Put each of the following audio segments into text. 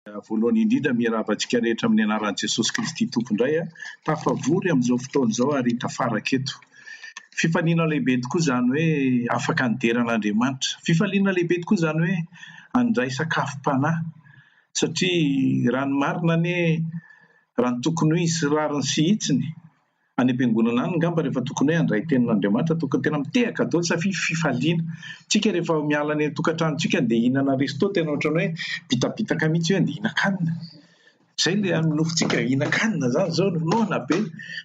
Voalohany indrindra miaravantsika rehetra amin'ny anaran'i Jesosy Kristy tompondray tafavory amin'izao fotoana izao ary tafaraka eto. Fifaliana lehibe tokoa izany hoe afaka nideran'Andriamanitra. Fifaliana lehibe tokoa izany hoe handray sakafom-panahy satria raha ny marina anie raha ny tokony hoe hisy rariny sy hitsiny any am-piangonana any ngamba rehefa tokony hoe handray tenin'Andriamanitra tokony tena mitehaka daholo satria fifaliana. Tsika rehefa miala any tokantranontsika dia hihinana resto tena ohatrany hoe bitabitaka mihitsy hoe andeha hihinan-kanina. Izay ilay nofontsika hihinan-kanina zany zao nonoana be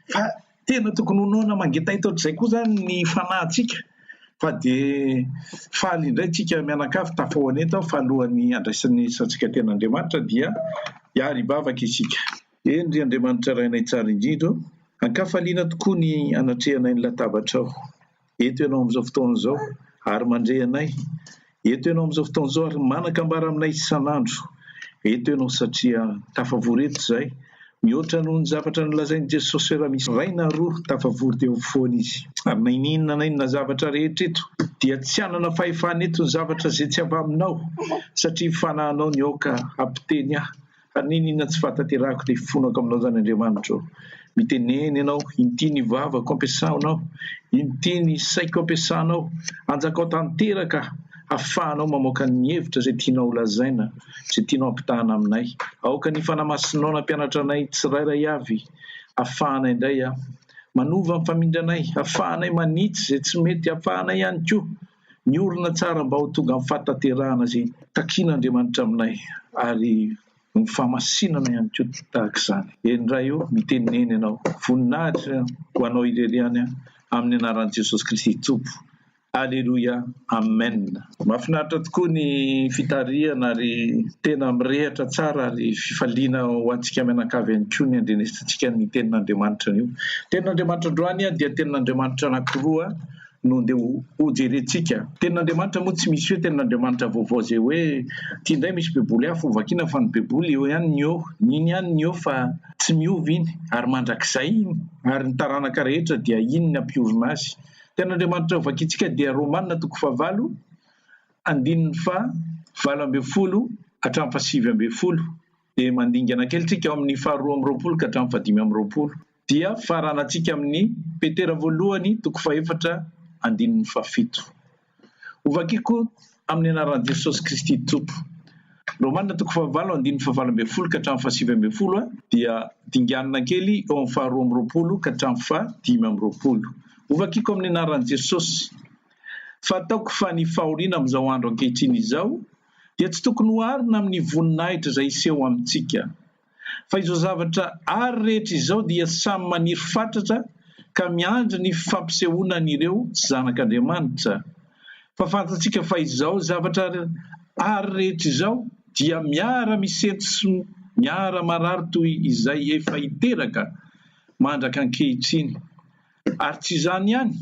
fa tena tokony nonoana mangetahita ohatr'izay koa zany ny fanahintsika. Fa dia faly indray tsika mianakavy tafahoany eto fa alohan'ny andraisan'ny santsika tenin'Andriamanitra dia hiary hibavaka isika. Eny ry Andriamanitra rainay tsara indrindra, ankafaliana tokoa ny anatrehanay ny latabatra ao. Eto ianao amin'izao fotoana izao ary mandray anay. Eto ianao amin'izao fotoana izao ary manakambara aminay isan'andro. Eto ianao satria tafavory eto izay. Mihoatra noho ny zavatra nolazain'i Jesosy raha misy iray na roa tafavory teo afovoany izy. Ary na ininona na inona zavatra rehetra eto dia tsy hanana fahefana eto ny zavatra izay tsy avy aminao satria fanahinao ny aoka ampiteny ahy. Ary ninona tsy fataterahako dia fonako aminao zany Andriamanitra. Miteneny ianao, inty ny vavako ampiasanao, inty ny saiko ampiasanao, anjakao tanteraka ahafahanao mamoaka ny hevitra izay tianao lazaina, izay tianao ampitahana aminay. Aoka ny fanamasinao nampianatra anay tsirairay avy, ahafahanay indray manova ny famindranay, ahafahanay manitsy izay tsy mety, ahafahanay ihany koa ny orona tsara mba ho tonga amin'ny fataterahana izay takian'Andriamanitra aminay ary ny famasinana ihany koa tahaka izany. Endray io miteneneny ianao, voninahitra ho anao ireriany amin'ny anaran'i Jesosy Kristy Tompo. Aleluia, amen. Mahafinaritra tokoa ny fitarihana ary tena mirehatra tsara ary fifaliana ho antsika mianakavy ihany koa ny andrenesantsika ny tenin'Andriamanitra io. Tenin'Andriamanitra androany dia tenin'Andriamanitra anankiroa no ndeha ho jerentsika. Tenin'Andriamanitra moa tsy misy hoe tenin'Andriamanitra vaovao izay hoe ity indray misy baiboly hafa ho vakiana fa ny baiboly eo ihany ny eo, iny ihany ny eo fa tsy miova iny ary mandrakizay iny ary ny taranaka rehetra dia iny ny ampiorina azy. Tenin'Andriamanitra ho vakintsika dia Romanina 7:20 hatramin'ny 7:10 dia mandingana kely tsika ao amin'ny 2:20 ka hatramin'ny 5:20 dia faranantsika amin'ny Petera 1:4-7. Ho vakiko amin'ny anaran'i Jesosy Kristy Tompo. Romanina 7:20 ka hatramin'ny 7:10 dia dinganina kely ao amin'ny 2:20 ka hatramin'ny 5:20. Ho vakiko amin'ny anaran'i Jesosy. Fataoko fa ny fahoriana amin'izao andro ankehitriny izao dia tsy tokony ho arina amin'ny voninahitra izay iseho amintsika. Fa izao zavatra ary rehetra izao dia samy maniry fatratra ka miandry ny fampisehoana an'ireo zanak'Andriamanitra. Fa fantatsika fa izao zavatra ary rehetra izao dia miara misento sy miara marary toy izay efa hiteraka mandraka ankehitriny. Ary tsy izany ihany,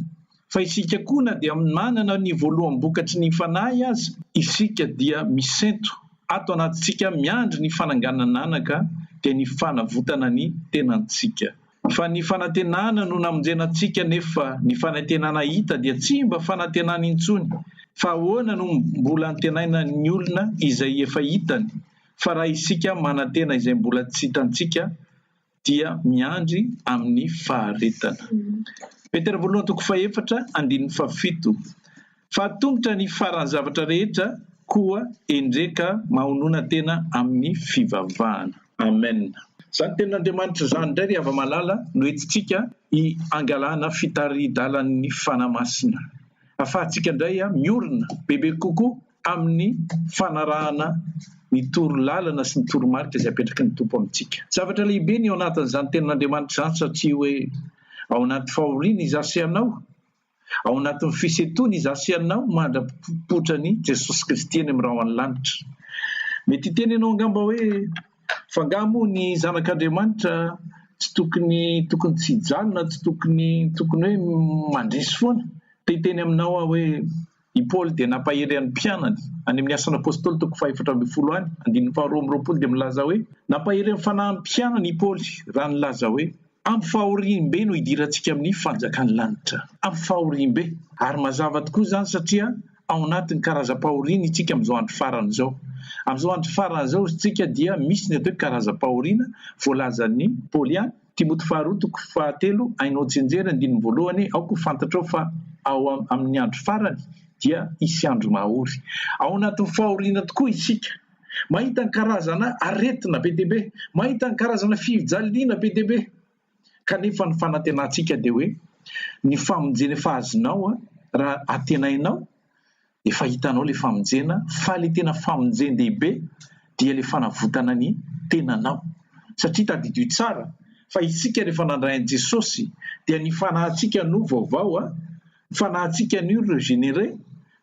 fa isika koa na dia manana ny voalohany vokatry ny fanahy aza, isika dia misento ato anatintsika miandry ny fananganana anaka dia ny fanavotana ny tenantsika. Fa ny fanantenana no namonjenantsika nefa ny fanantenana hita dia tsy mba fanantenana intsony. Fa ahoana no mbola antenaina ny olona izay efa hitany, fa raha isika manantena izay mbola tsy hitantsika dia miandry amin'ny faharetana. Petera 1:4-7. Fa tongotra ny faran'ny zavatra rehetra koa endreka mahonona tena amin'ny fivavahana. Amen. Zany tenin'Andriamanitra zany indray ry hava-malala no entintsika angalana fitaridalan'ny fanamasina. Ahafahantsika indray miorina bebe kokoa amin'ny fanarahana ny torolalana sy ny toromarika izay apetraky ny Tompo amintsika. Zavatra lehibe ny ao anatin'izany tenin'Andriamanitra zany satria hoe ao anaty fahoriana izy asianao, ao anatin'ny fisetroana izy asianao mandrapotra ny Jesosy Kristy eny amin'ny rahoan'ny lanitra. Mety hiteny ianao angamba hoe fangamo ny zanak'Andriamanitra tsy tokony tsy hijalona, tsy tokony hoe mandresy foana. Dia hiteny aminao hoe i Paoly dia nampahery an'ny mpianany any amin'ny Asan'ny Apôstôly 4:20 any, 2:20 dia milaza hoe nampahery an'ny fanahin'ny mpianany i Paoly raha nilaza hoe amin'ny fahoriam-be no hidirantsika amin'ny fanjakan'ny lanitra. Amin'ny fahoriam-be. Ary mazava tokoa izany satria ao anatin'ny karazam-pahoriana isika amin'izao andro farany izao. Amin'izao andro farany zao tsika dia misy ny atao hoe karazam-pahoriana voalazan'ny Paoly any Timoty faharoa toko fahatelo ainao tsenjery andininy voalohany aoko fantatrao fa ao amin'ny andro farany dia isy andro mahory. Ao anatin'ny fahoriana tokoa isika. Mahita ny karazana aretina be dia be, mahita ny karazana fijaliana be dia be. Kanefa ny fanantenantsika dia hoe ny famonjena efa azonao raha atenainao efa hitanao ilay famonjena, fa ilay tena famonjen-dehibe dia ilay fanavotana ny tenanao. Satria tadidio tsara fa isika rehefa nandray an'i Jesosy dia ny fanahintsika no vaovao, ny fanahintsika no régénéré,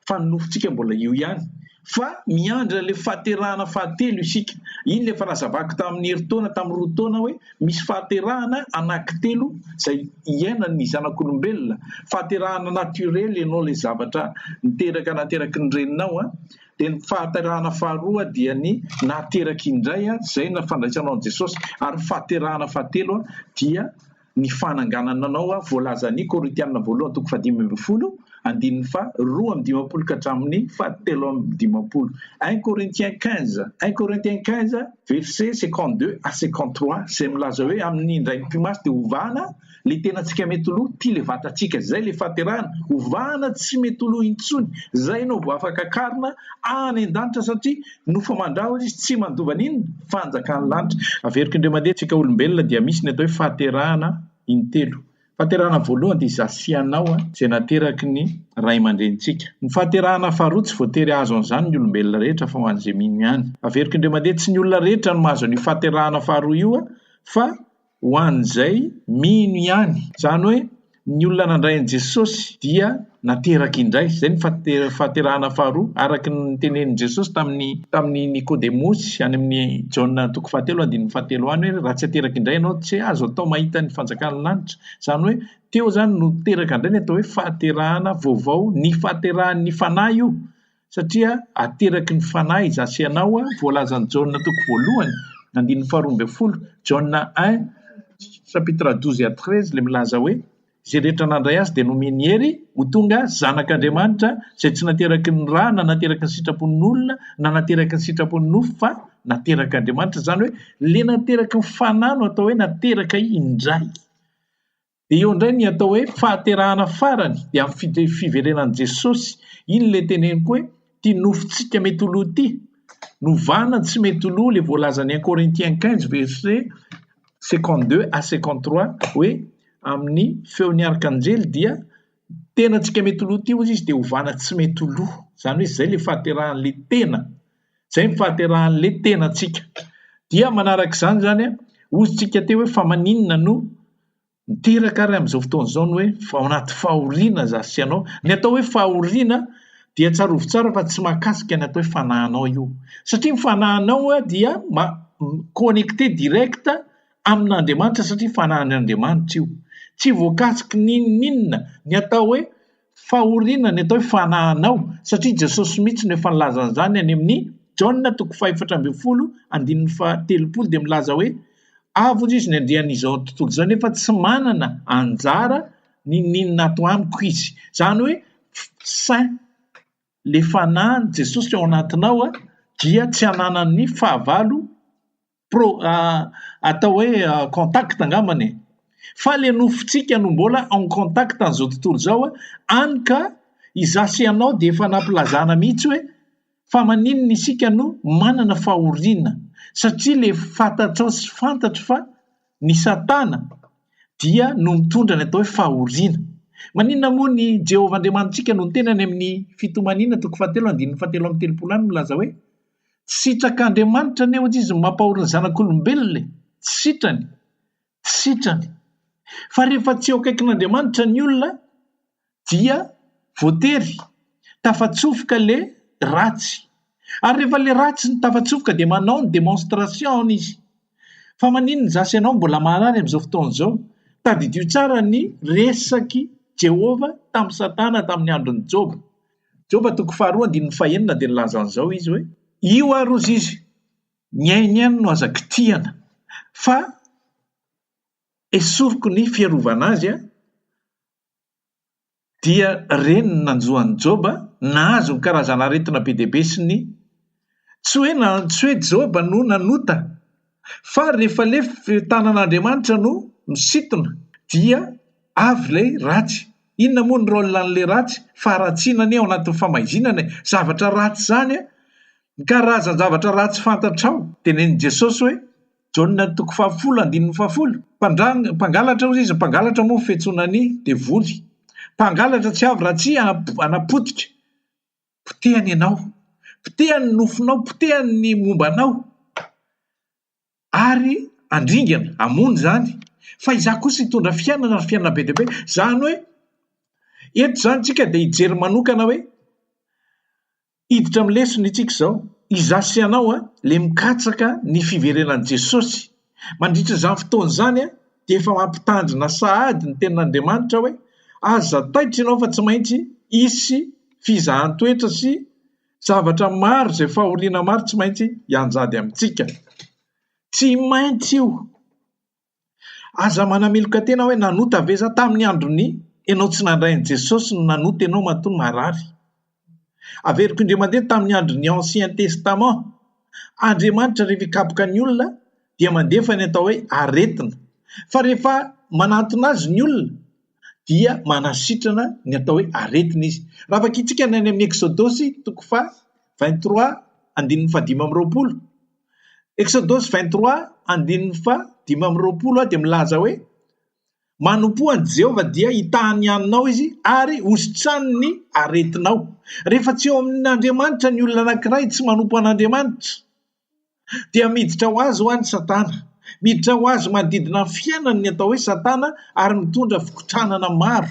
fa ny nofontsika mbola io ihany. Fa miandra ilay fahaterahana fahatelo isika. Iny ilay fanazavako tamin'ny herintaona, tamin'ny roa taona hoe misy fahaterahana anankitelo izay iainan'ny zanak'olombelona. Fahaterahana naturely ianao ilay zavatra niteraka nateraky ny reninao. Dia ny fahaterahana faharoa dia ny nateraky indray izay na fandraisanao an'i Jesosy. Ary fahaterahana fahatelo dia ny fananganananao voalazan'ny Korintiana voalohany toko 5:20 andininy fa 2:20 ka hatramin'ny 7:20. 1 Corinthiens 15 verset 52 à 53 izay milaza hoe amin'ny indray mpimasy dia ovana le tenantsika mety loha tia le vatantsika, zay le fahaterahana. Ovana tsy mety loha intsony, zay no vao afaka karina any an-danitra satria nofa mandrao izy tsy mandova n'inona fanjakan'ny lanitra. Averiko indreo mandeha tsika olombelona dia misy ny atao hoe fahaterahana intelo. Fahaterahana voalohany dia zasy ianao izay nateraky ny ray aman-drenitsika. Ny fahaterahana faharoa tsy voatery azo an'izany ny olombelona rehetra fa ho an'izay mino ihany. Averiko indreo mandeha tsy ny olona rehetra no mahazo ny fahaterahana faharoa io fa ho an'izay mino ihany. Izany hoe ny olona nandray an'i Jesosy dia nateraky indray. Izay ny fahaterahana faharoa araky ny tenenin'i Jesosy tamin'ny Nikodemosy any amin'ny Jaona toko 7:7 any hoe raha tsy ateraky indray ianao tsy azo atao mahita ny fanjakan'ny lanitra. Izany hoe teo zany no teraka indray ny atao hoe fahaterahana vaovao, ny fahaterahan'ny fanahy io. Satria ateraky ny fanahy zasy ianao voalazan'ny Jaona toko voalohany andininy 2:20, Jaona 1 chapitre 12-13 le milaza hoe izay rehetra nandray azy dia nomeny hery ho tonga zanak'Andriamanitra izay tsy nateraky ny rà na nateraky ny sitrapon'olona na nateraky ny sitrapon'ny nofo fa nateraky Andriamanitra. Izany hoe le nateraky ny fanahy no atao hoe nateraka indray. Dia eo indray ny atao hoe fahaterahana farany dia amin'ny fiverenan'i Jesosy. Iny le teneniko hoe tia nofontsika mety ho loha ity, novana tsy mety ho loha le voalazan'ny 1 Corinthiens 15 verset 52 à 53 hoe amin'ny feon'ny arkanjely dia tena tsika mety ho loha ity ozy izy dia hovana tsy mety ho loha. Izany hoe izay le fahaterahan'le tena, izay ny fahaterahan'le tena tsika. Dia manaraka izany zany ozytsika teo hoe fa maninona no miteraka ary amin'izao fotoana izao no hoe fa ao anaty fahoriana zasy ianao. Ny atao hoe fahoriana dia tsarovy tsara fa tsy mahakasika ny atao hoe fanahinao io. Satria ny fanahinao dia connecté direct amin'Andriamanitra satria fanahin'Andriamanitra io. Tsy voakasiky ninona ny atao hoe fahoriana ny atao hoe fanahinao satria Jesosy mihitsy no efa nilaza an'izany any amin'ny Jaona toko 4:20 andininy 7 dia milaza hoe avo izy ny andrian'izao tontolo izao nefa tsy manana anjara ninona ato amiko izy. Izany hoe saint le fanahin' Jesosy ao anatinao dia tsy hananany fahavalo atao hoe contact angambany. Fa le nofontsika no mbola en contact an'izao tontolo izao any ka izasy ianao dia efa nampilazana mihitsy hoe fa maninona isika no manana fahoriana satria le fantatrao sy fantatro fa ny Satana dia no mitondra ny atao hoe fahoriana. Maninona moa ny Jehovah Andriamanitsika no tenany amin'ny fitomanina toko 7:7 any milaza hoe sitrak'Andriamanitra ny eo izy mampahorina zanak'olombelona, tsy sitrany. Fa rehefa tsy eo akaikin'Andriamanitra ny olona dia voatery tafatsofoka le ratsy. Ary rehefa le ratsy ny tafatsofoka dia manao ny démonstration izy. Fa maninona zasy ianao mbola marary amin'izao fotoana izao? Tadidio tsara ny resaky Jehova tamin'ny Satana tamin'ny andron'ny Joba. Joba toko 2:9 dia nilaza an'izao izy hoe io ary ozy izy ny no azaky tiana fa esoriko ny fiarovana azy dia reny nanjoan'ny Joba nahazo ny karazana aretina be dia be sy ny tsy hoe Joba no nanota fa rehefa le tanan'Andriamanitra no misintona dia avy lay ratsy. Inona moa ny rôle an'le ratsy? Faratsinany ao anatin'ny famaizinana zavatra ratsy zany a, ny karazany zavatra ratsy fantatrao tenenin Jesosy hoe Jaonina 10:10 mpangalatra ozy izy, mpangalatra moa fetsonany devoly, mpangalatra tsy avy raha tsy anapotika, potehany ianao, potehany nofonao, potehany ny mombanao ary andringana amony zany. Fa izaho kosa hitondra fiainana be dia be, zany hoe eto zany tsika dia hijery manokana hoe hiditra amin'ny lesona itsika izao, izaho sy ianao le mikatsaka ny fiverenan'i Jesosy. Mandritra izany fotoana izany dia efa mampitandrina sahady ny tenin'Andriamanitra hoe aza taitra ianao fa tsy maintsy hisy fizahan-toetra sy zavatra maro izay fahoriana maro tsy maintsy hianjady amintsika. Tsy maintsy io. Aza manameloka tena hoe nanota ve za tamin'ny androny ianao tsy nandrain'i Jesosy no nanota ianao matoa marary. Averiko indray mandeha tamin'ny andron'ny Ancien Testament, Andriamanitra rehefa hikapoka ny olona dia mandefa ny atao hoe aretina. Fa rehefa manantona azy ny olona dia manasitrana ny atao hoe aretina izy. Raha vakitsika ny any amin'ny Exodosy 23:5-20. Exodosy 23:5-20 dia milaza hoe manompoan Jehova dia hitahany ianao izy ary hositrany ny aretinao. Rehefa tsy eo amin'Andriamanitra ny olona anankiray tsy manompo an'Andriamanitra dia miditra ho azy ho any Satana, miditra ho azy manodidina ny fiainany ny atao hoe Satana ary mitondra fikotranana maro,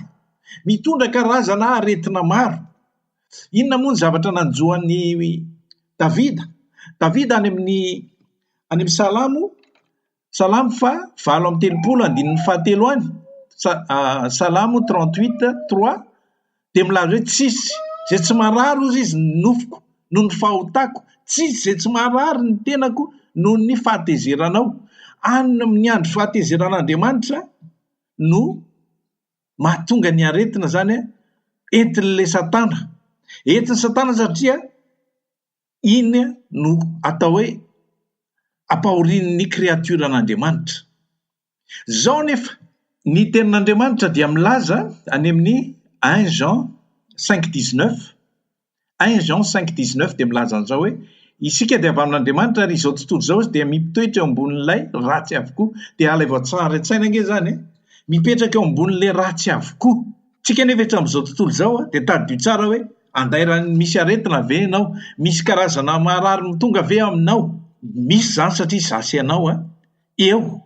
mitondra karazana aretina maro. Inona moa ny zavatra nanjoan'ny Davida any amin'ny Salamo 5:7 any, Salamo 38:3 dia milaza hoe tsisy zay tsy marary ozy izy ny nofoko noho ny fahotako, tsisy zay tsy marary ny tenako noho ny fahatezeranao. Amin'ny andro fahatezeran'Andriamanitra no mahatonga ny aretina zany entin'le Satana. Entin'ny Satana satria iny no atao hoe ampahorin'ny kreaturan'Andriamanitra. Zao nefa ny tenin'Andriamanitra dia milaza any amin'ny 1 Jean 5:19 dia milaza an'izao hoe isika dia avy amin'Andriamanitra ary izao tontolo izao izy dia mipitoetra eo ambonin'ilay ratsy avokoa. Dia ala vao tsara an-tsaina ange zany mipetraka eo ambonin'ilay ratsy avokoa. Tsika nefa eto amin'izao tontolo izao dia tadidio tsara hoe andairany misy aretina ve ianao, misy karazana marary mitonga ve aminao. Misy zany satria zasy ianao eo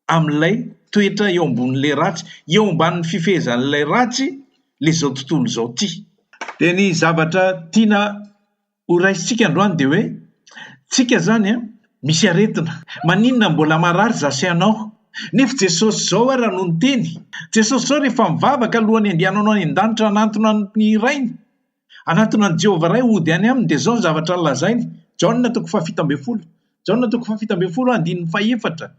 amin'ilay toetra eo ambonin'ilay ratsy, eo ambanin'ny fifehezan'ilay ratsy le zao tontolo izao ty. Dia ny zavatra tiana horaisitsika androany dia hoe tsika zany misy aretina. Maninona mbola marary zasy ianao? Nefa Jesosy zao raha no niteny. Jesosy zao rehefa mivavaka alohany andehananao any an-danitra anatona ny rainy, anatona ny Jehovah ray ody any aminy, dia zao ny zavatra lazainy. Jaonina 7:10, Jaonina 7:4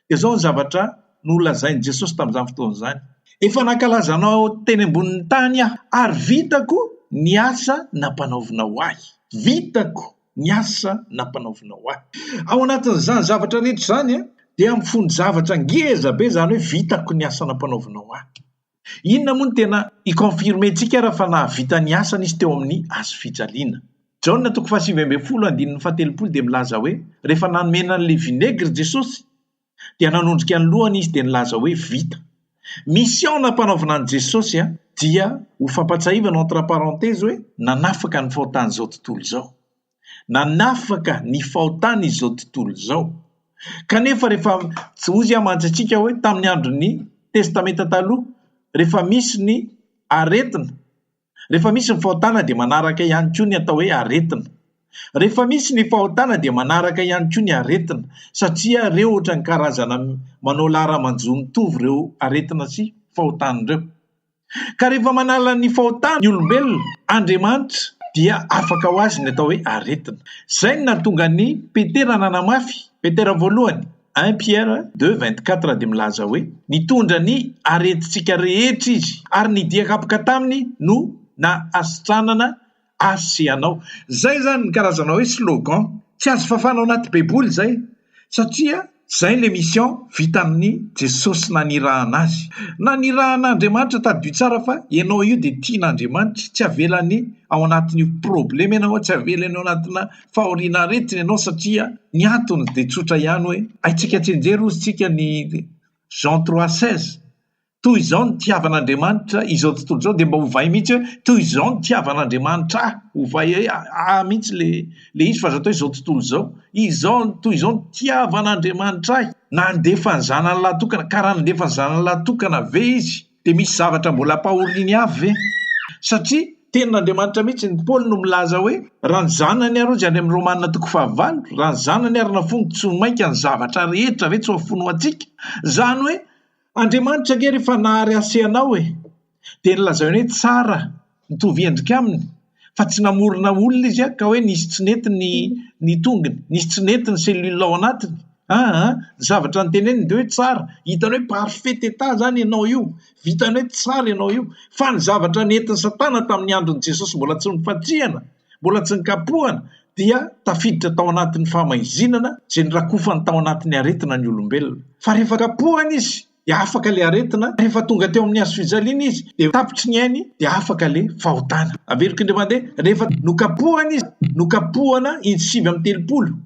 dia zao ny zavatra no lazainy Jesosy tamin'izany fotoana izany. Efa nankalazanao teny ambonin'ny tany aho ary vitako ny asa nampanaovinao ahy. Vitako ny asa nampanaovinao ahy. Ao anatin'izany zavatra rehetra zany dia mifono zavatra ngeza be zany hoe vitako ny asa nampanaovinao ahy. Inona moa no tena ikonfirmentsika raha fa nahavita ny asany izy teo amin'ny azo fijaliana. Jaonina 7:17 dia milaza hoe rehefa nanomena an'ilay vinegry Jesosy dia nanondrika ny lohany izy dia nilaza hoe vita. Mission nampanaovina an' Jesosy dia ho fampatsahivana entre parenthèse hoe nanafaka ny fahotany izao tontolo izao. Nanafaka ny fahotany izao tontolo izao. Kanefa rehefa ozy mantsy hoe tamin'ny andron'ny testamenta taloha, rehefa misy ny aretina, rehefa misy ny fahotana dia manaraka ihany koa ny atao hoe aretina. Rehefa misy ny fahotana dia manaraka ihany koa ny aretina, satria ireo ohatra ny karazana manao lara-manjo mitovy ireo aretina sy fahotana ireo. Ka rehefa manala ny fahotana ny olombelona, Andriamanitra dia afaka ho azy ny atao hoe aretina. Zay no nahatonga ny Petera nanamafy, Petera voalohany 1 Pierre 2:24 dia milaza hoe nitondra ny aretintsika rehetra izy ary ny dia kapoka taminy no na asitranana asy ianao. Zay zany ny karazana hoe slogan. Tsy azo fafana ao anaty baiboly zay satria zay le mission vita amin'ny Jesosy nanirahana azy. Nanirahan'Andriamanitra tadio tsara fa ianao io dia tian'Andriamanitra, tsy avelany ao anatin'io problema ianao, tsy avelany ao anatina fahoriana aretina ianao satria ny antony dia tsotra ihany hoe haitsika tsenjery ozy tsika ny Jean 3:16 toy izao ny tiavan'Andriamanitra izao tontolo izao dia mba hovay mihitsy hoe toy izao ny tiavan'Andriamanitra hovay hoe mihitsy le izy fa azo atao izao tontolo izao toy izao ny tiavan'Andriamanitra ahy nandefa ny zanany lahatokana ka raha nandefa ny zanany lahatokana ve izy dia misy zavatra mbola pahoriany avy ve satria tenin'Andriamanitra mihitsy ny Paoly no milaza hoe raha ny zanany ary ozy any amin'ny Romanina 9 raha ny zanany ary nafono tsy ho mainka ny zavatra rehetra ve tsy ho afono antsika zany hoe Andriamanitra nge rehefa nahary aseanao dia nilazainy hoe tsara mitovy endrika aminy fa tsy namorona olona izy ka hoe nisy tsinety ny tongony, nisy tsinety ny selula ao anatiny. Zavatra nyteneniny dia hoe tsara, hitany hoe parfait état zany ianao io, vitany hoe tsara ianao io, fa ny zavatra nentin'ny Satana tamin'ny andron'i Jesosy mbola tsy nifatrihana, mbola tsy nikapohana dia tafiditra tao anatin'ny famaizinana izay nirakofany tao anatin'ny aretina ny olombelona. Fa rehefa kapohana izy dia afaka le aretina, rehefa tonga teo amin'ny hazo fijaliana izy dia tapitry ny ainy dia afaka le fahotana. Averiko indray mandeha rehefa nokapohana izy, nokapohana insivy amin'ny telopolo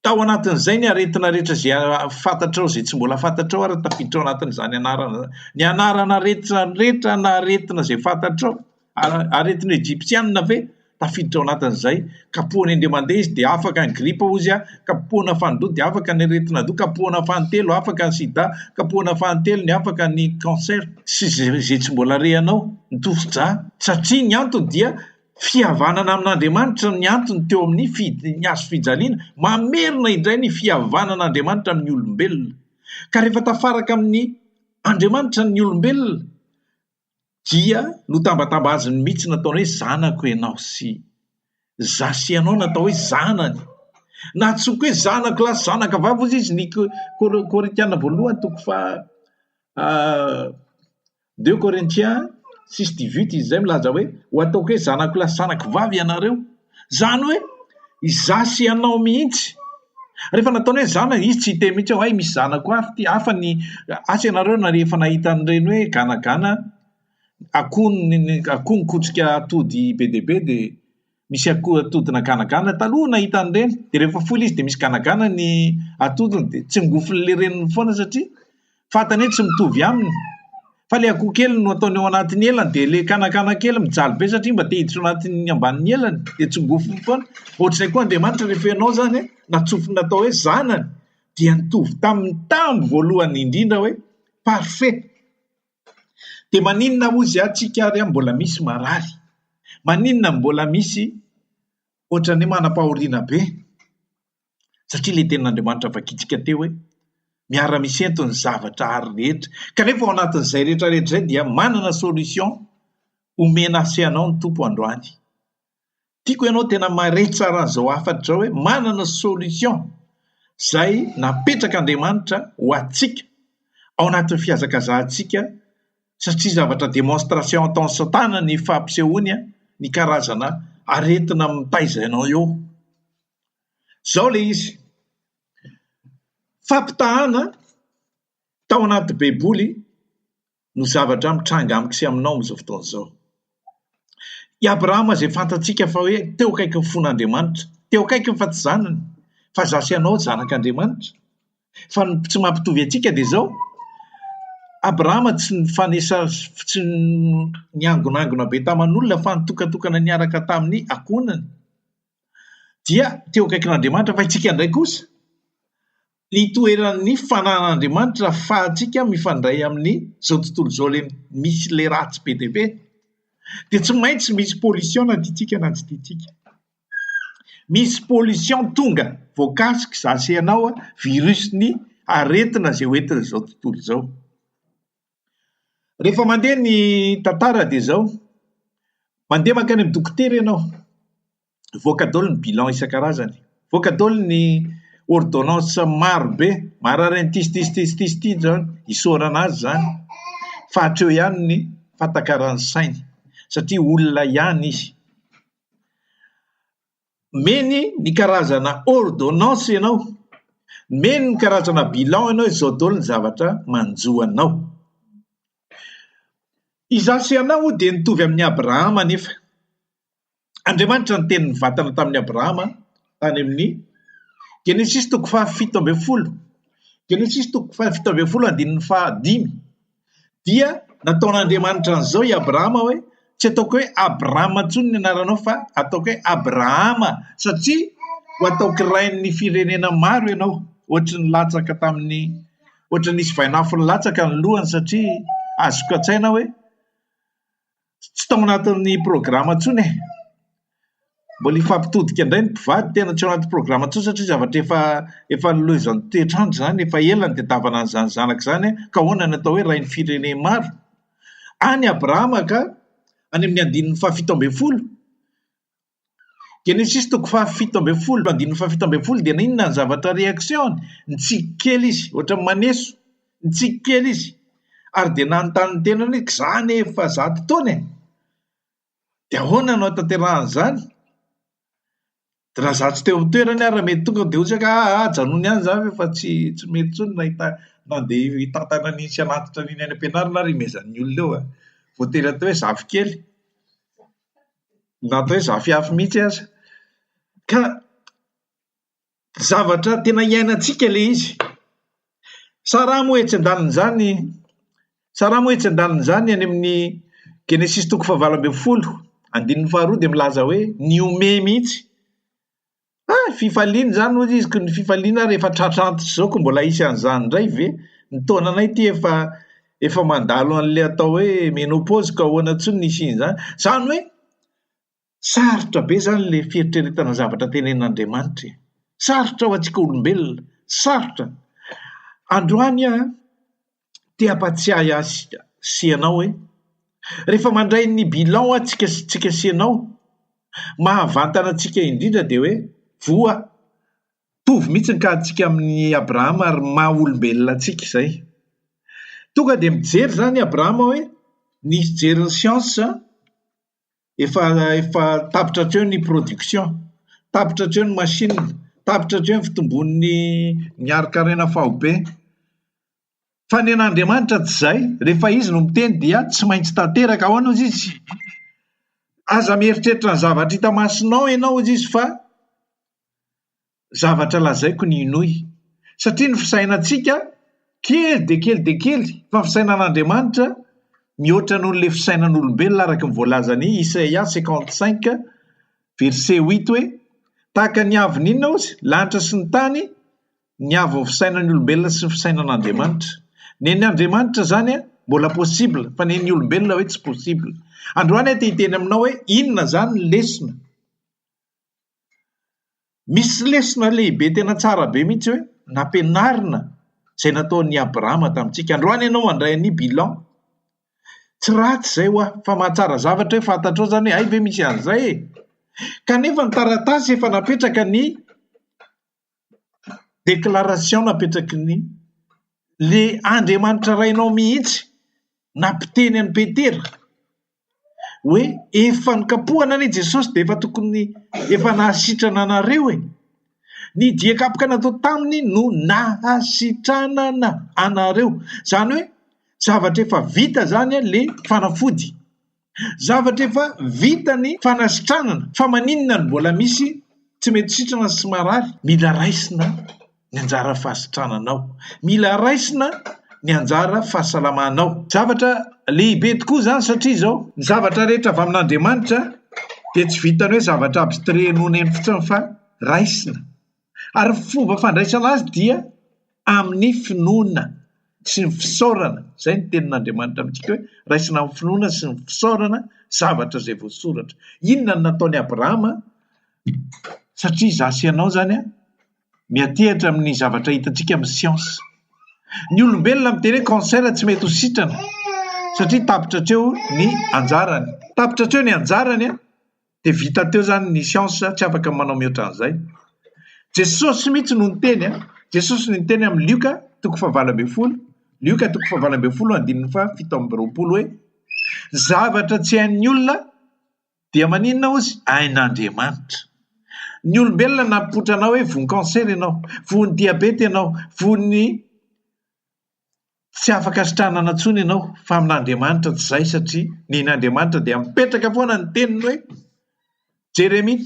tao anatin'izay ny aretina rehetra izay fantatrao izay tsy mbola fantatrao ary tafiditra ao anatin'izany anarana. Ny anarana rehetra na aretina izay fantatrao, aretina Egyptianina ve tafiditra ao anatin'izay, kapohana indray mandeha izy dia afaka ny gripa ozy, kapohana fandroa dia afaka ny aretina do, kapohana fahantelo afaka ny sida, kapohana fahantelo ny afaka ny cancer sy izay tsy mbola rehanao ny tosidrà satria ny antony dia fihavanana amin'Andriamanitra ny antony teo amin'ny ny hazo fijaliana, mamerina indray ny fihavanan'Andriamanitra amin'ny olombelona. Ka rehefa tafaraka amin'ny Andriamanitra ny olombelona dia no tambatambaaziny mihitsy nataony hoe zanako ianao sy zasy ianao natao hoe zanany. Na tsoky hoe zanako lahy zanaka vavy ozy izy ny Korintiana voalohany toko fa 2 Corinthiens 6:18 izy zay milaza hoe ho ataoko hoe zanako lahy zanako vavy ianareo. Zany hoe izasy ianao mihitsy. Rehefa nataony hoe zana izy tsy hite mihitsy hoe misy zanako hafa ny asa ianareo na rehefa nahita an'ireny hoe ganagana akoho nikotrika atody be dia be dia misy akoho atodina ganagana taloha nahita an'ireny dia rehefa foila izy dia misy ganagana ny atodiny dia tsy mingofon'le reniny foana satria fantany hoe tsy mitovy aminy. Fa le akoho kely no ataony ao anatin'ny elany dia le ganagana kely mijaly be satria mba te hiditra ao anatin'ny ambanin'ny elany dia tsy ngofony foana. Ohatr'izay koa Andriamanitra rehefa ianao zany natsofony natao hoe zanany dia nitovy tamin'ny tambo voalohany indrindra hoe parfait. Dia maninona ozy atsika ary mbola misy marary, maninona mbola misy ohatran'ny manam-pahoriana be satria le tenin'Andriamanitra vakitsika teo hoe miara-misento ny zavatra ary rehetra. Kanefa ao anatin'izay rehetrarehetra izay dia manana solution omena aseanao ny tompo androany. Tiako ianao tena mahay tsara an'izao afatra izao hoe manana solution izay napetraka Andriamanitra ho antsika ao anatin'ny fihazakazahantsika satria zavatra démonstration ataon'ny Satana ny fampisehoany ny karazana aretina mitaiza ianao eo. Zao le izy. Fampitahana tao anaty baiboly no zavatra mitranga amiko sy aminao amin'izao fotoana izao. I Abrahama izay fantatsika fa hoe teo akaiky ny fon'Andriamanitra, teo akaiky ny fa tsy zanany, fa zasy ianao zanak'Andriamanitra. Fa tsy mampitovy antsika dia izao, Abrahama tsy nifanesa tsy niangonangona be taman'olona fa nitokatokana niaraka tamin'ny ankonany. Dia teo akaikin'Andriamanitra fa itsika indray kosa ny toeran'ny fanan'Andriamanitra fahatsika mifandray amin'ny izao tontolo izao le misy le ratsy be dia be. Dia tsy maintsy misy pollution na tiatsika na tsy tiatsika. Misy pollution tonga voakasika zasy ianao virusny aretina izay hoentina izao tontolo izao. Rehefa mandeha ny tantara dia izao, mandeha mankany amin'ny dokotera ianao, voaka daholo ny bilan isan-karazany, voaka daholo ny ordonnance maro be, marary ny tisy zany, isaorana azy zany, fa hatreo ihany ny fatakarany sainy, satria olona ihany izy. meny ny karazana ordonnance ianao, meny ny karazana bilan ianao izao daholo ny zavatra manjoanao. Izasy ianao dia nitovy amin'ny Abrahama nefa. Andriamanitra ny tenin'ny vatana tamin'ny Abrahama tany amin'ny Genesis 7:7. Genesis 7:7 dia nataon'Andriamanitra an'izao i Abrahama hoe tsy ataoko hoe Abrahama intsony ny anaranao fa ataoko hoe Abrahama, satria ho ataoko rain'ny firenena maro ianao. Ohatry ny latsaka tamin'ny ohatry nisy vainafo ny latsaka ny lohany, satria azoko an-tsaina hoe tsy tao anatin'ny programa intsony mbola ifampitodika indray ny mpivady, tena tsy ao anaty programa intsony satria zavatra efa nilozan'ny toetrandro zany, efa ela ny tadiavana an'izany zanaka zany ka ahoana ny atao hoe rain'ny firenena maro. Any Abrahama ka any amin'ny 7:7. Genesis 7:7 dia inona ny zavatra réaction ny tsiky kely izy, ohatra maneso ny tsiky kely izy, ary dia nanontany ny tenany hoe zany efa 100 taona dia ahoana no atanterahany zany? Raha za tsy teo amin'ny toerany ary mety tonga dia ohatsy ka janony ihany zany fa tsy mety intsony nahita nandeha hitantana nisy anatitra n'iny any am-pianarana ary mezan'ny olona eo voatery atao hoe zafy kely na atao hoe zafy afy mihitsy aza. Ka zavatra tena iainantsika le izy. Saramo etsy andanin'izany any amin'ny Genesis 7:2 dia milaza hoe ny ome mihitsy. Fifaliana zany ozy izy, ny fifaliana rehefa tratrantitra zao ko mbola isy an'izany indray ve ny taonanay ty efa mandalo an'le atao hoe ménopause ka ahoana intsony nisy iny zany. Zany hoe sarotra be zany le fieritreretana zavatra tenenin'Andriamanitra, sarotra ho antsika olombelona, sarotra. Androany te hampatsiahy azy sy ianao hoe rehefa mandray ny bilan tsika sy ianao, mahavantana antsika indrindra dia hoe voa tovy mihitsy ka antsika amin'ny Abrahama ary maha olombelona antsika izay. Tonga dia mijery zany Abrahama hoe nisy jery ny siansa efa tapitra hatreo ny production, tapitra hatreo ny machine, tapitra hatreo ny fitombon'ny miarikareina fahobe. Fa ny an'Andriamanitra tsy izay, rehefa izy no miteny dia tsy maintsy tanteraka. Ahoana ozy izy? Aza mieritreritra ny zavatra hita masinao ianao ozy izy fa zavatra lazaiko ny inoy, satria ny fisainantsika kely dia kely fa ny fisainan'Andriamanitra mihoatra noho le fisainan'olombelona, araka ny voalazany Isaia 55:8 hoe tahaka ny avy n'inona ozy lanitra sy ny tany, ny avy ny fisainan'ny olombelona sy ny fisainan'Andriamanitra. Ny Andriamanitra zany mbola possible, fa ny olombelona hoe tsy possible. Androany te hiteny aminao hoe inona zany ny lesona. Misy lesona lehibe tena tsara be mihitsy hoe nampianarina izay nataon'ny Abrahama tamintsika. Androany ianao mandray ny bilan, tsy ratsy izay fa mahatsara zavatra hoe fantatrao zany hoe ay ve misy an'izay kanefa ny taratasy efa napetraka ny déclaration, napetraky ny le Andriamanitra rainao mihitsy nampiteny an'i Petera hoe efa nikapohana ny Jesosy dia efa tokony efa nahasitrana anareo ny diakapoka natao taminy no nahasitranana anareo. Zany hoe zavatra efa vita zany le fanafody, zavatra efa vita ny fanasitranana. Fa maninona ny mbola misy tsy mety sitrana sy marary? Mila raisina ny anjara fahasitrananao, mila raisina ny anjara fahasalamanao. Zavatra lehibe tokoa zany, satria zao ny zavatra rehetra avy amin'Andriamanitra dia tsy vitany hoe zavatra abstrait nohony eny fotsiny fa raisina. Ary fomba fandraisana azy dia amin'ny finoana sy ny fisaorana. Zay ny tenin'Andriamanitra amintsika hoe raisina amin'ny finoana sy ny fisaorana zavatra izay voasoratra. Inona no nataon'ny Abrahama? Satria za sy ianao zany miatehatra amin'ny zavatra hitantsika amin'ny siansa. Ny olombelona miteny hoe cancer tsy mety ho sitrana satria tapitra hatreo ny anjarany. Tapitra hatreo ny anjarany dia vita teo zany ny siansa, tsy afaka manao mihoatra an'izay. Jesosy mihitsy no niteny, Jesosy no niteny amin'ny Lioka 9:20, Lioka 9:7 hoe zavatra tsy hain'ny olona dia maninona ozy? Hain'Andriamanitra. Ny olombelona nampotranao hoe vony cancer ianao, vony diabety ianao, vony tsy afaka sitranana ntsony ianao fa amin'Andriamanitra tsy izay satria nen'Andriamanitra dia mipetraka foana ny teniny hoe Jérémie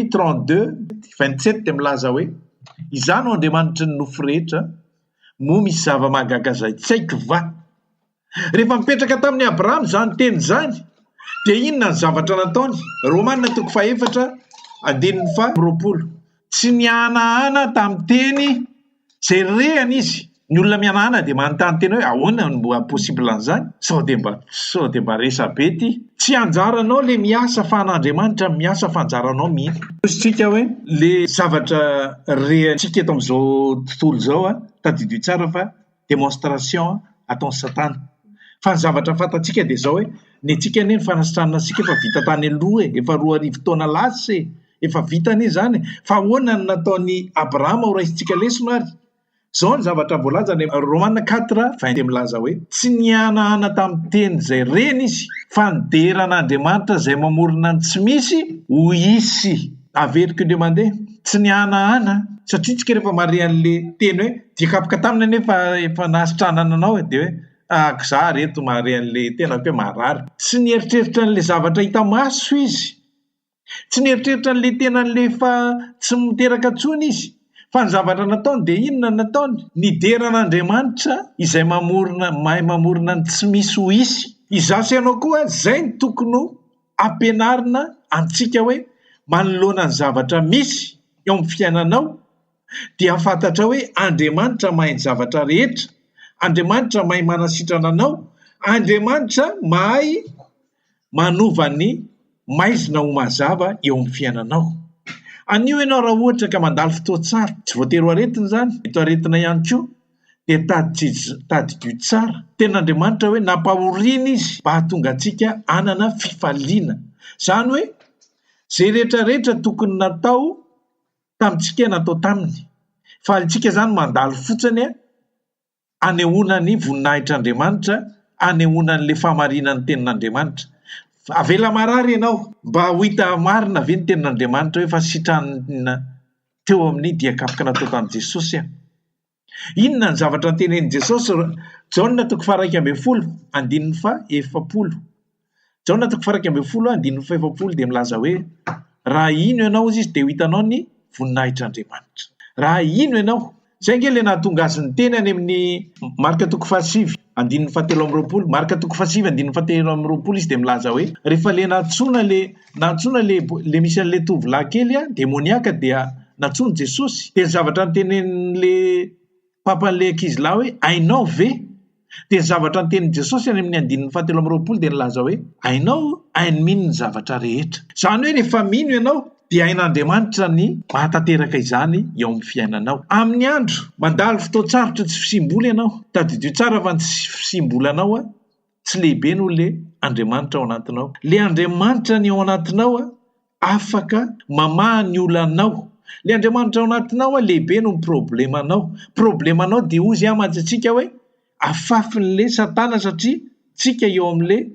32:27 dia milaza hoe izaho no Andriamanitra ny nofo rehetra, moa misy zava-mahagaga izay tsy haiko va. Rehefa mipetraka tamin'ny Abrahama izany teny izany dia inona ny zavatra nataony? Romanina 4:20. Tsy nihanahana tamin'ny teny izay rehany izy. Ny olona mihanahana dia manontany tena hoe ahoana no mba possible an'izany? Sao dia mba resabe ity. Tsy anjaranao le miasa fa n'Andriamanitra miasa fa anjaranao mihitsy. Tsika hoe le zavatra rehantsika eto amin'izao tontolo izao tadidio tsara fa démonstration ataon'ny Satana. Fa ny zavatra fantatsika dia izao hoe ny antsika anie ny fanasitranana antsika efa vita tany aloha efa 2000 taona lasa efa vita anie izany. Fa ahoana no nataon'ny Abrahama ho raisintsika lesona ary? Izao ny zavatra voalaza ny Romanina 4:20 milaza hoe tsy nihanahana tamin'ny teny izay reny izy fa ny deran'Andriamanitra izay mamorona ny tsy misy ho isy. Averiko indray mandeha tsy nihanahana satria tsika rehefa mare an'le teny hoe diakapoka taminy anefa efa nahasitranana anao dia hoe za reto mare an'le tena hoe marary. Tsy nieritreritra n'le zavatra hita maso izy, tsy nieritreritra n'le tena n'le fa tsy miteraka ntsony izy. Fa ny zavatra nataony dia inona nataony? Nideran'Andriamanitra izay mahay mamorona ny tsy misy ho isy. Izaho sy ianao koa izay ny tokony ampianarina antsika hoe manoloana ny zavatra misy eo amin'ny fiainanao dia fantatra hoe Andriamanitra mahay ny zavatra rehetra, Andriamanitra mahay manasitrana anao, Andriamanitra mahay manova ny maizina ho mazava eo amin'ny fiainanao. Anio ianao raha ohatra ka mandalo fotoa tsara, tsy voatery ho aretina izany, eto aretina ihany koa, dia tadidio tsara. Ten'Andriamanitra hoe nampahoriana izy mba hahatonga antsika hanana fifaliana. Izany hoe izay rehetrarehetra tokony natao tamintsika natao taminy. Fa antsika izany mandalo fotsiny anehoana ny voninahitr'Andriamanitra, anehoana n'le fahamarinan'ny tenin'Andriamanitra. Avela marary ianao mba ho hita marina ve ny tenin'Andriamanitra hoe fa sitrana teo amin'ny diakapoka natao tamin'i Jesosy. Inona ny zavatra nytenenin'i Jesosy? Jaona 1:7. Jaona 1:7 dia milaza hoe raha ino ianao izy dia ho hitanao ny voninahitr'Andriamanitra. Raha ino ianao? Izay nge le nahatonga azy ny teny any amin'ny Marka 7:17. Marka 7:17 izy dia milaza hoe rehefa le natsoina le misy an'le tovolahy kely demoniaka dia natsoiny Jesosy. Dia ny zavatra nytenen'le papan'le ankizilahy hoe ainao ve? Dia ny zavatra nytenin'i Jesosy any amin'ny 7:17 dia nilaza hoe ainao hainy mino ny zavatra rehetra. Izany hoe rehefa mino ianao dia hain'Andriamanitra ny mahatanteraka izany eo amin'ny fiainanao. Amin'ny andro mandalo fotoan-tsarotra tsy fisimbola ianao, tadidio tsara fa ny fisimbolanao tsy lehibe noho le Andriamanitra ao anatinao. Le Andriamanitra ny ao anatinao afaka mamaha ny olanao. Le Andriamanitra ao anatinao lehibe no ny problemanao. Problemanao dia ozy mantsika hoe afafin'le Satana satria tsika eo amin'le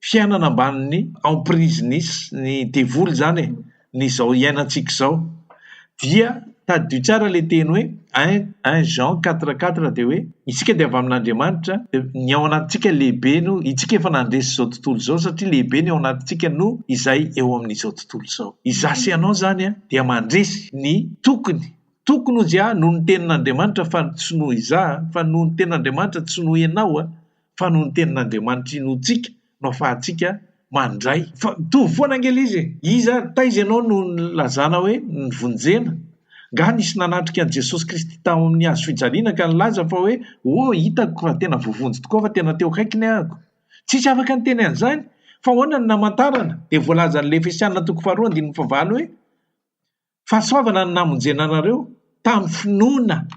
fiainana ambanin'ny emprise ny devoly izany nyzao iainantsika izao. Dia tadidio tsara le teny hoe 1 Jean 4:4 dia hoe isika dia avy amin'Andriamanitra, ny ao anatintsika lehibe no itsika efa nandresy izao tontolo izao satria lehibe ny ao anatintsika no izay eo amin'izao tontolo izao. Izaho sy ianao izany dia mandresy ny tokony ozy noho ny tenin'Andriamanitra fa tsy noho izaho, fa noho ny tenin'Andriamanitra tsy noho ianao, fa noho ny tenin'Andriamanitra noho tsika no ahafahantsika mandray. Fa mitovy foana angely izy taiza ianao no nilazana hoe nivonjena. Nga nisy nanatrika an'i Jesosy Kristy tao amin'ny hazo fijaliana ka nilaza fa hoe hitako fa tena voavonjy tokoa fa tena teo akaikiny ahako. Tsisy afaka nyteny an'izany fa ahoana ny namantarana? Dia voalaza n'le Efesianina 2:9 hoe fahasoavana ny namonjena anareo tamin'ny finoana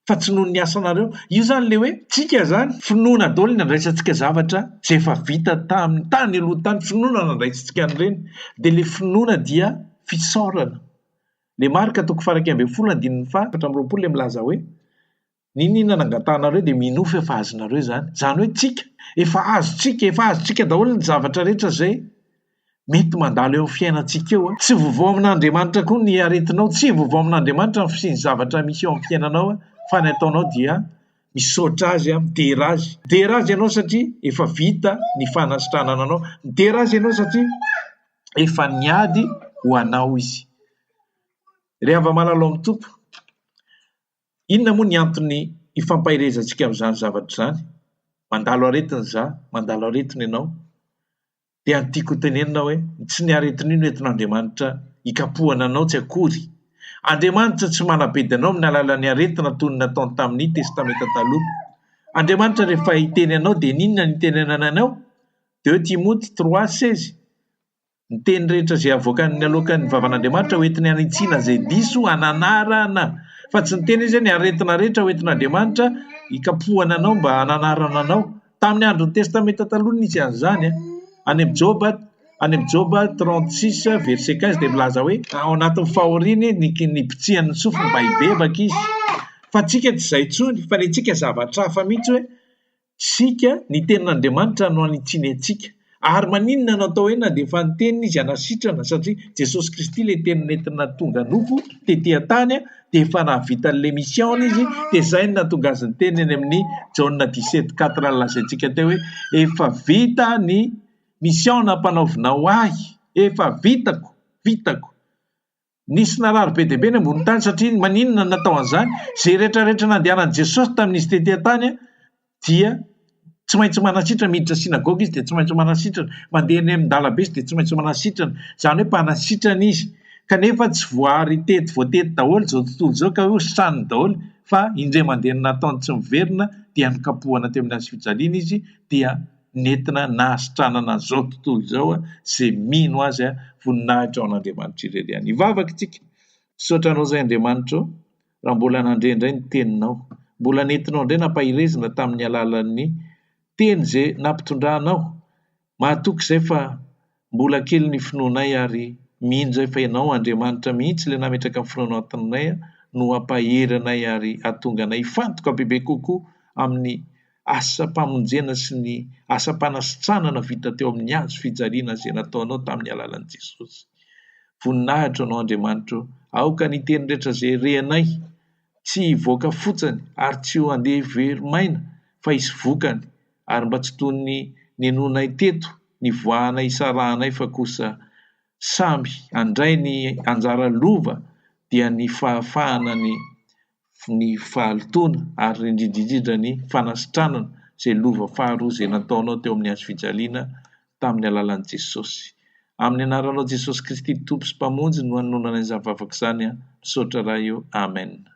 fa tsy noho ny asanareo. Io zany le hoe tsika zany finoana daholo ny andraisantsika zavatra izay efa vita tamin'ny tany aloha tany, finoana no andraisantsika an'ireny. Dia le finoana dia fisaorana. Le Marka 2:12 le milaza hoe ninona nangatanareo dia minofy efa azonareo izany. Izany hoe tsika efa azontsika daholo ny zavatra rehetra izay mety mandalo eo amin'ny fiainantsika eo tsy vovao amin'Andriamanitra koa ny aretinao, tsy vovao amin'Andriamanitra ny fisiany zavatra misy eo amin'ny fiainanao fa ny ataonao dia misaotra azy, midera azy ianao satria efa vita ny fanasitranana anao, midera azy ianao satria efa niady ho anao izy. Rehava malalo amin'ny tompo, inona moa ny antony ifampahirezantsika amin'izany zavatra izany? Mandalo aretina za, mandalo aretina ianao, dia antiako tenenina hoe tsy ny aretina ino entin'Andriamanitra ikapohana anao, tsy akory. Andriamanitra tsy manabedy anao amin'ny alalan'ny aretina toy ny nataony tamin'ny testamenta taloha. Andriamanitra rehefa hiteny anao dia ninona ny tenenana anao? 2 Timothée 3:16 ny teny rehetra izay avoakan'ny alokan'ny vavan'Andriamanitra hoentiny anitsiana izay diso hananarana, fa tsy ny teny izy ny aretina rehetra hoentin'Andriamanitra ikapohana anao mba hananarana anao. Tamin'ny andron'ny testamenta taloha izy an'izany. Any amin'ny Joba 36 verset 15 dia milaza hoe ao anatin'ny fahoriany ny pitsihan'ny sofiny mba hibebaka izy. Fa tsika tsy izay intsony, fa ny antsika zavatra hafa mihitsy hoe tsika ny tenin'Andriamanitra no anitsiany antsika. Ary maninona natao hoe na dia efa niteniny izy hanasitrana, satria Jesosy Kristy ilay teniny entina tonga nofo tetỳ tany dia efa nahavita an'ilay misiona izy, dia izay no nahatonga azy ny teniny amin'ny Jaona 17:4 lazaintsika teo hoe efa vita ny misiona mpanaovinao ahy, efa vitako. Nisy narary be dia be ny ambony tany, satria maninona natao an'izany? Izay rehetrarehetra nandehanan'i Jesosy tamin'izy tetỳ tany dia tsy maintsy manasitrana, miditra sinagoga izy dia tsy maintsy manasitrana, mandeha eny amin'ny-dalabe izy dia tsy maintsy manasitrana, izany hoe mpanasitrana izy. Kanefa tsy voary voatety daholo izao tontolo izao ka hoe hositraniny daholo, fa indray mandeha nataony tsy miverina dia nikapohana teo amin'ny hazofijaliana izy, dia nentina nahasitranana izao tontolo izao izay mino azy voninahitra ao an'Andriamanitra ireny. Hivavaka isika, misaotranao izay Andriamanitra raha mbola nandre indray ny teninao, mbola nentinao indray nampahirezana tamin'ny alalan'ny teny izay nampitondrahanao. Mahatoky izay fa mbola kely ny finoanay ary mino izay fa ianao Andriamanitra mihitsy ilay nametraka amin'ny finoana ao an-tananay no hampaheranay ary hahatonga anay hifantoka bebe kokoa amin'ny asa-pamonjena sy ny asa-panasitranana vita teo amin'ny hazo fijaliana izay nataonao tamin'ny alalan'i Jesosy. Voninahitra anao Andriamanitra, aoka ny teny rehetra izay rehanay tsy hivoaka fotsiny ary tsy ho andeha verimaina fa hisy vokany, ary mba tsy toy ny nenonay teto ny voahanay isarahanay fa kosa samby handray ny anjara lova dia ny fahafahana ny fahalitoana ary indrindra ny fanasitranana izay lova faharoa izay nataonao teo amin'ny hazo fijaliana tamin'ny alalan'i Jesosy. Amin'ny anaranao Jesosy Kristy Tompo sy Mpamonjy no hanonana izany vavaka izany, misaotra raha eo. Amen.